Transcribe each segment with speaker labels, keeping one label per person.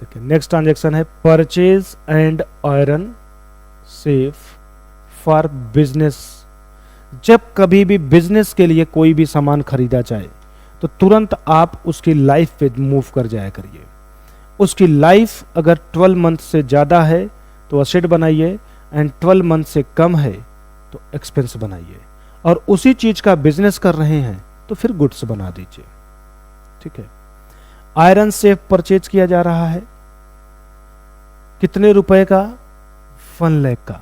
Speaker 1: देखिए next transaction है purchase and iron safe for business. जब कभी भी बिजनेस के लिए कोई भी सामान खरीदा जाए तो तुरंत आप उसकी लाइफ पे मूव कर जाया करिए। उसकी लाइफ अगर 12 मंथ से ज़्यादा है तो असेट बनाइए, एंड 12 मंथ से कम है तो एक्सपेंस बनाइए। और उसी चीज़ का बिजनेस कर रहे हैं तो फिर गुड्स बना दीजिए। ठीक है। आयरन सेफ परचेज किया जा रहा है, कितने रुपए का? 1 लाख का।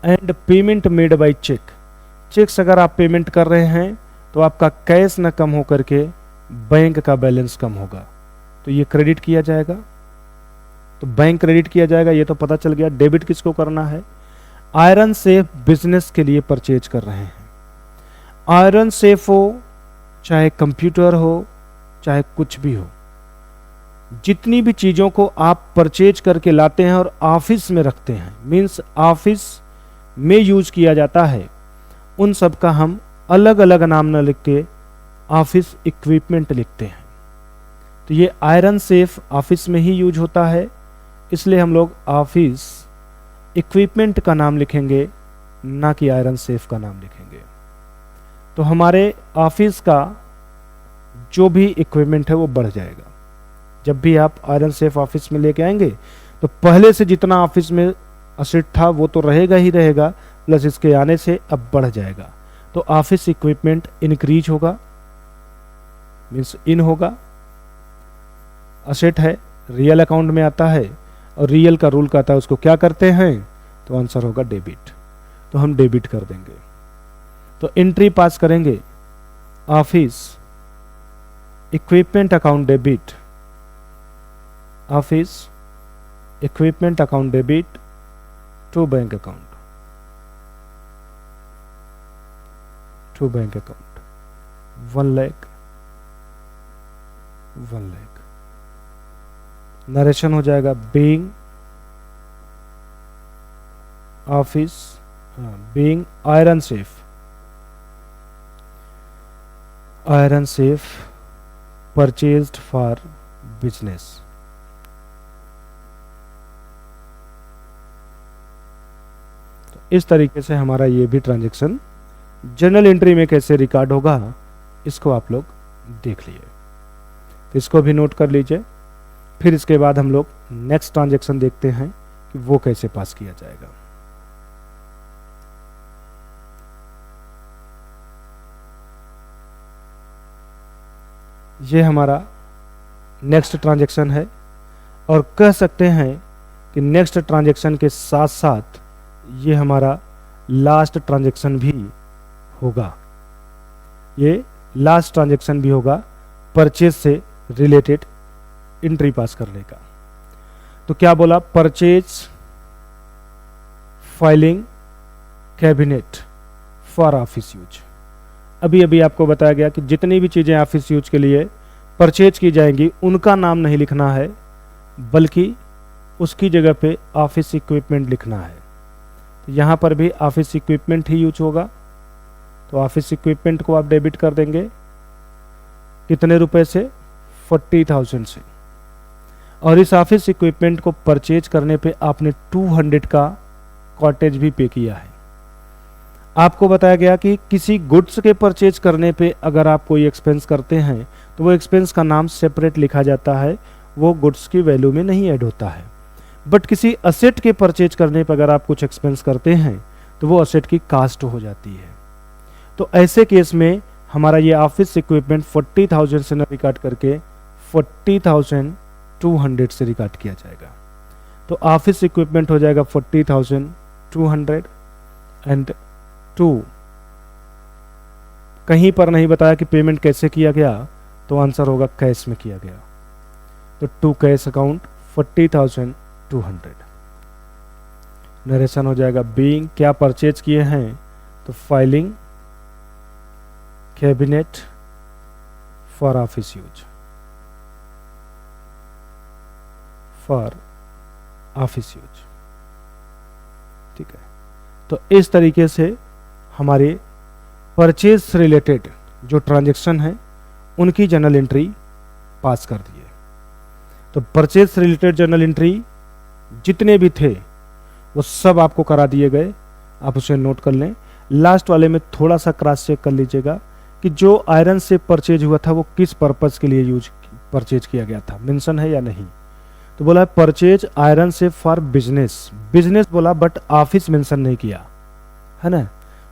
Speaker 1: And payment made by cheque. Cheques अगर आप पेमेंट कर रहे हैं तो आपका कैश न कम हो करके बैंक का बैलेंस कम होगा, तो ये क्रेडिट किया जाएगा, तो बैंक क्रेडिट किया जाएगा। ये तो पता चल गया। डेबिट किसको करना है? आयरन सेफ बिजनेस के लिए परचेज कर रहे हैं। आयरन सेफ हो, चाहे कंप्यूटर हो, चाहे कुछ भी हो, जितनी भी चीज़ों को आप परचेज करके लाते हैं और ऑफिस में रखते हैं, मीन्स ऑफिस में यूज किया जाता है, उन सब का हम अलग अलग नाम न लिख के ऑफिस इक्विपमेंट लिखते हैं। तो ये आयरन सेफ ऑफिस में ही यूज होता है, इसलिए हम लोग ऑफिस इक्विपमेंट का नाम लिखेंगे, ना कि आयरन सेफ का नाम लिखेंगे। तो हमारे ऑफिस का जो भी इक्विपमेंट है वो बढ़ जाएगा। जब भी आप आयरन सेफ ऑफिस में लेके आएंगे तो पहले से जितना ऑफिस में असेट था वो तो रहेगा ही रहेगा, प्लस इसके आने से अब बढ़ जाएगा। तो ऑफिस इक्विपमेंट इंक्रीज होगा, मीन्स इन होगा। असेट है, रियल अकाउंट में आता है, और रियल का रूल कहता है उसको क्या करते हैं, तो आंसर होगा डेबिट। तो हम डेबिट कर देंगे। तो एंट्री पास करेंगे, office equipment account debit, office equipment account debit to bank account, to bank account 1 lakh 1 lakh. Narration हो जाएगा being office being iron safe purchased for business. इस तरीके से हमारा ये भी ट्रांजैक्शन जर्नल एंट्री में कैसे रिकॉर्ड होगा, इसको आप लोग देख लिए। तो इसको भी नोट कर लीजिए। फिर इसके बाद हम लोग नेक्स्ट ट्रांजैक्शन देखते हैं कि वो कैसे पास किया जाएगा। ये हमारा नेक्स्ट ट्रांजैक्शन है, और कह सकते हैं कि नेक्स्ट ट्रांजैक्शन के साथ साथ ये हमारा लास्ट ट्रांजैक्शन भी होगा। ये लास्ट ट्रांजैक्शन भी होगा परचेज से रिलेटेड एंट्री पास करने का। तो क्या बोला? Purchase filing cabinet for office use. अभी अभी आपको बताया गया कि जितनी भी चीज़ें ऑफिस यूज के लिए परचेज की जाएंगी उनका नाम नहीं लिखना है, बल्कि उसकी जगह पे ऑफिस इक्विपमेंट लिखना है। तो यहाँ पर भी ऑफिस इक्विपमेंट ही यूज होगा। तो ऑफिस इक्विपमेंट को आप डेबिट कर देंगे, कितने रुपए से? 40,000 से। और इस ऑफिस इक्विपमेंट को परचेज करने पे आपने 200 का कॉटेज भी पे किया है। आपको बताया गया कि किसी गुड्स के परचेज करने पे अगर आप कोई एक्सपेंस करते हैं तो वो एक्सपेंस का नाम सेपरेट लिखा जाता है, वो गुड्स की वैल्यू में नहीं ऐड होता है। बट किसी असेट के परचेज करने पर अगर आप कुछ एक्सपेंस करते हैं तो वो असेट की कास्ट हो जाती है। तो ऐसे केस में हमारा ये ऑफिस इक्विपमेंट 40,000 से न रिकॉर्ड करके 40,200 से रिकॉर्ड किया जाएगा। तो ऑफिस इक्विपमेंट हो जाएगा 40,200 एंड 2। कहीं पर नहीं बताया कि पेमेंट कैसे किया गया, तो आंसर होगा कैश में किया गया। तो टू कैश अकाउंट 40,200। नरेशन हो जाएगा बीइंग, क्या परचेज किए हैं, तो filing cabinet for office use, for office use. ठीक है। तो इस तरीके से हमारे परचेज से रिलेटेड जो ट्रांजैक्शन है उनकी जर्नल एंट्री पास कर दिए। तो परचेज से रिलेटेड जर्नल एंट्री जितने भी थे वो सब आपको करा दिए गए, आप उसे नोट कर लें। लास्ट वाले में थोड़ा सा क्रॉस चेक कर लीजिएगा कि जो आयरन से परचेज हुआ था वो किस पर्पस के लिए परचेज किया गया था, मेंशन है या नहीं। तो बोला है परचेज आयरन से फॉर बिजनेस, बिजनेस बोला बट ऑफिस मेंशन नहीं किया है ना।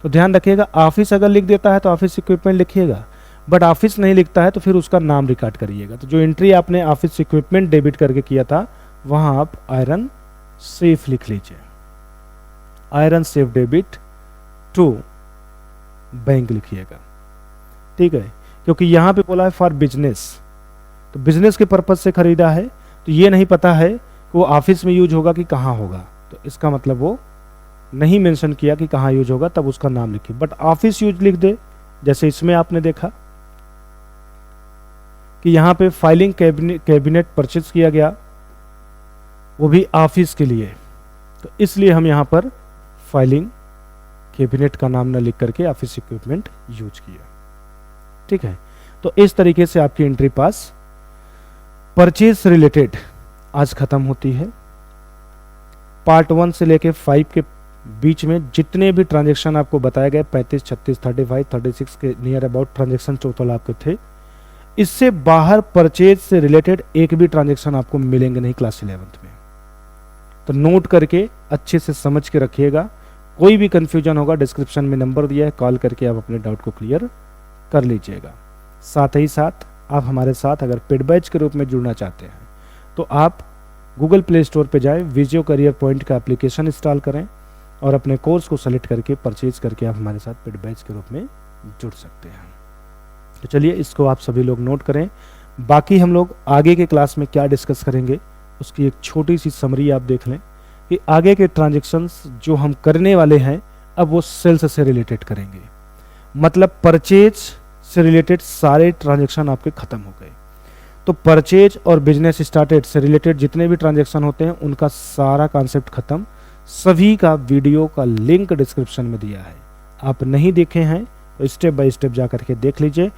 Speaker 1: तो ध्यान रखिएगा, ऑफिस अगर लिख देता है तो ऑफिस इक्विपमेंट लिखिएगा, बट ऑफिस नहीं लिखता है तो फिर उसका नाम रिकॉर्ड करिएगा। तो जो एंट्री आपने ऑफिस इक्विपमेंट डेबिट करके किया था वहां आप आयरन सेफ लिख लीजिए, iron safe debit to bank लिखिएगा, ठीक है। क्योंकि यहां पे बोला है फॉर बिजनेस, तो बिजनेस के पर्पज से खरीदा है, तो ये नहीं पता है कि वो ऑफिस में यूज होगा कि कहाँ होगा, तो इसका मतलब वो नहीं मेंशन किया कि कहाँ यूज होगा, तब उसका नाम लिखिए। बट ऑफिस यूज लिख दे, जैसे इसमें आपने देखा कि यहाँ पे फाइलिंग कैबिनेट परचेज किया गया, वो भी ऑफिस के लिए, तो इसलिए हम यहाँ पर फाइलिंग कैबिनेट का नाम न लिख करके ऑफिस इक्विपमेंट यूज किया, ठीक है। तो इस तरीके से आपकी एंट्री पास परचेज से रिलेटेड आज खत्म होती है। पार्ट 1 से लेके 5 के बीच में जितने भी ट्रांजैक्शन आपको बताए गए 35, 36, 35, 36 के नियर अबाउट ट्रांजैक्शन टोटल आपके थे, इससे बाहर परचेज से रिलेटेड एक भी ट्रांजैक्शन आपको मिलेंगे नहीं क्लास 11th में। तो नोट करके अच्छे से समझ के रखिएगा, कोई भी कंफ्यूजन होगा डिस्क्रिप्शन में नंबर दिया है, कॉल करके आप अपने डाउट को क्लियर कर लीजिएगा। साथ ही साथ आप हमारे साथ अगर पेड बैच के रूप में जुड़ना चाहते हैं तो आप गूगल प्ले स्टोर पे जाएं, विजियो करियर पॉइंट का एप्लीकेशन इंस्टॉल करें और अपने कोर्स को सेलेक्ट करके परचेज करके आप हमारे साथ पेड बैच के रूप में जुड़ सकते हैं। तो चलिए इसको आप सभी लोग नोट करें। बाकी हम लोग आगे के क्लास में क्या डिस्कस करेंगे उसकी एक छोटी सी समरी आप देख लें कि आगे के ट्रांजेक्शन्स जो हम करने वाले हैं अब वो सेल्स से रिलेटेड करेंगे, मतलब परचेज से रिलेटेड सारे ट्रांजेक्शन आपके खत्म हो गए। तो परचेज और बिजनेस स्टार्टेड से रिलेटेड जितने भी ट्रांजेक्शन होते हैं उनका सारा कॉन्सेप्ट खत्म, सभी का वीडियो का लिंक डिस्क्रिप्शन में दिया है, आप नहीं देखे हैं तो स्टेप बाय स्टेप जा करके देख लीजिए।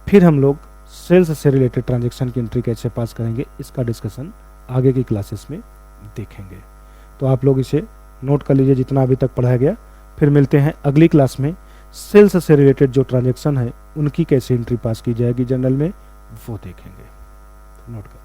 Speaker 1: फिर हम लोग सेल्स से रिलेटेड ट्रांजेक्शन की एंट्री कैसे पास करेंगे इसका डिस्कशन आगे की क्लासेस में देखेंगे। तो आप लोग इसे नोट कर लीजिए जितना अभी तक पढ़ाया गया। फिर मिलते हैं अगली क्लास में, सेल्स से रिलेटेड जो ट्रांजेक्शन है उनकी कैसे एंट्री पास की जाएगी जर्नल में वो देखेंगे। नोट कर